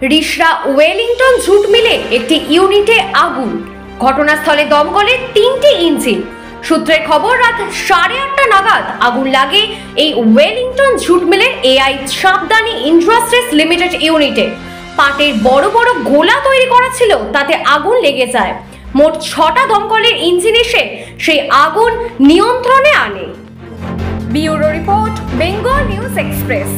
Rishra Wellington jute মিলে একটি ইউনিটে আগুন। ঘটনাস্থলে দমকলে 3টি ইঞ্জিন। সূত্রের খবর, রাত 8:30 নাগাদ আগুন লাগে এই ওয়েলিংটন জুট মিলের এআই সাবধানী ইন্ডাস্ট্রিজ লিমিটেড ইউনিটে। পাটের বড় বড় গোলা তৈরি করা ছিল, তাতে আগুন লেগে যায়। মোট 6টা দমকলের ইঞ্জিন এসে সেই আগুন নিয়ন্ত্রণে আনে। Bureau report, Bengal news express.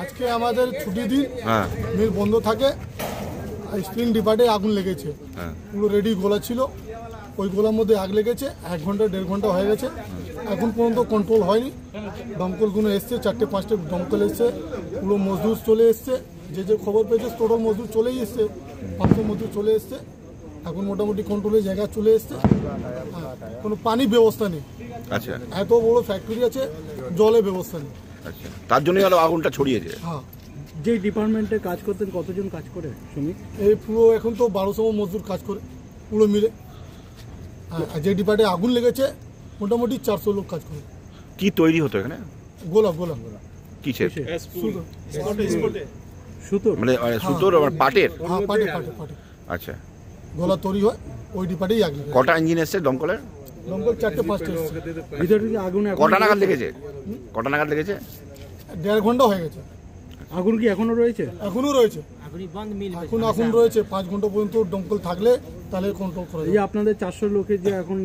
আজকে আমাদের ছুটি দিন, মিল বন্ধ থাকে। স্প্রিং ডিপার্টে আগুন লেগেছে, পুরো রেডি গোলা ছিল, ওই গোলার মধ্যে আগ লেগেছে। 1 ঘন্টা 1.5 ঘন্টা হয়ে গেছে, এখন পর্যন্ত কন্ট্রোল হয়নি। দমকলগুলো এসছে, 4টে-5টে দমকল এসছে, পুরো মজদুর চলে এসছে। যে খবর পেয়েছে টোটাল মজদুর চলেই এসছে, 500 মজদুর চলে এসছে। এখন মোটামুটি কন্ট্রোলের জায়গা চলে এসছে। কোনো পানির ব্যবস্থা নেই। আচ্ছা, এত বড় ফ্যাক্টরি আছে, জলের ব্যবস্থা নেই। আচ্ছা, তার জন্যই আগুনটা ছড়িয়েছে। হ্যাঁ, যে ডিপার্টমেন্টে কাজ করতেন কতজন কাজ করে শ্রমিক? এই পুরো এখন তো 1200 মজদুর কাজ করে পুরো মিলে। যে ডিপার্টে আগুন লেগেছে মোটামুটি 400 লোক কাজ করে। কি তৈরি হতো এখানে? গোলা কিসের? সুতো, মানে সুতোর পাটের? হ্যাঁ, পাটে। আচ্ছা, গোলা তৈরি হয়, ওই ডিপার্টেই আগুন লেগেছে। কটা ইঞ্জিন এসছে দমকলের? দমকল 4টে-5টে এসছে। ভিতরে কি আগুন? কটা নাগাদ লেগেছে? 1.5 ঘন্টা হয়ে গেছে। আগুন কি এখনো রয়েছে? এখনো রয়েছে, এখন আগুন রয়েছে। 5 ঘন্টা পর্যন্ত দমকল থাকলে তাহলে কন্ট্রোল করা এই আপনাদের 400 লোকের যে এখন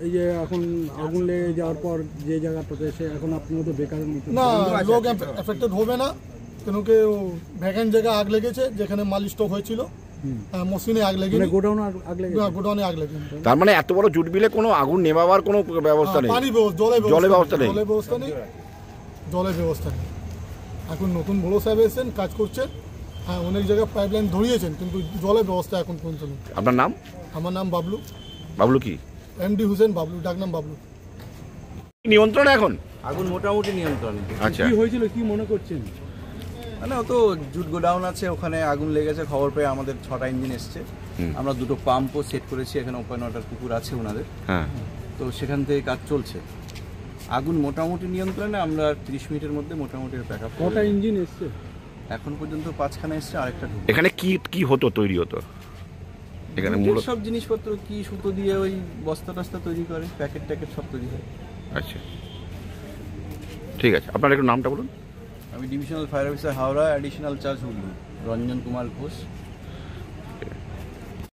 এই যে এখন আগুন লেগে যাওয়ার পর যে জায়গাটাতে এসে এখন আপনারা তো বেকারের মতো না, লোক এফেক্টেড হবে না, কেন কি ভ্যাকেন্ট জায়গা আগ লেগেছে, যেখানে মাল স্টক হয়েছিল মেশিনে আগ লেগেছে, গোডাউনে আগ লেগেছে। গোডাউনে আগ লেগেছে। তার মানে এত বড় জুট মিলে কোনো আগুন নেভাবার কোনো ব্যবস্থা নেই? পানি জলের ব্যবস্থা নেই। জলের ব্যবস্থা নেই। এখন নতুন বড় সাহেব এসেছেন, কাজ করছেন। হ্যাঁ, অনেক জায়গায় পাইপলাইন ধরিয়েছেন, কিন্তু জলের ব্যবস্থা এখন পর্যন্ত নেই। আপনার নাম? আমার নাম বাবলু। বাবলু কি? এমডি হুসেন বাবলু, ডাকনাম বাবলু। নিয়ন্ত্রণে এখন আগুন মোটামুটি নিয়ন্ত্রণে। আচ্ছা, কি হয়েছিল কি মনে করছেন? মানে ও তো জুট গোডাউন আছে, ওখানে আগুন লেগেছে। খবর পেয়ে আমাদের 6টা ইঞ্জিন এসছে। আমরা 2টো পাম্পও সেট করেছি, এখানে ওপেন ওয়াটার পুকুর আছে ওনাদের। হ্যাঁ, তো সেখান থেকে কাজ চলছে। আগুন মোটামুটি নিয়ন্ত্রণে। আমরা 30 মিনিটের মধ্যে মোটামুটি ব্যাকআপ। কটা ইঞ্জিন এসছে এখন পর্যন্ত? 5খানা এসছে, আরেকটা ঢুকবে। এখানে কি হতো, তৈরি হতো এখানে? মূলত সব জিনিসপত্র, কি সুতো দিয়ে ওই বস্তা টস্তা তৈরি করে, প্যাকেট ট্যাকেট সব তৈরি হয়। আচ্ছা, ঠিক আছে। আপনার একটু নামটা বলুন। আমি divisional fire officer Howrah, additional charge Hooghly, Ranjan Kumar Ghosh.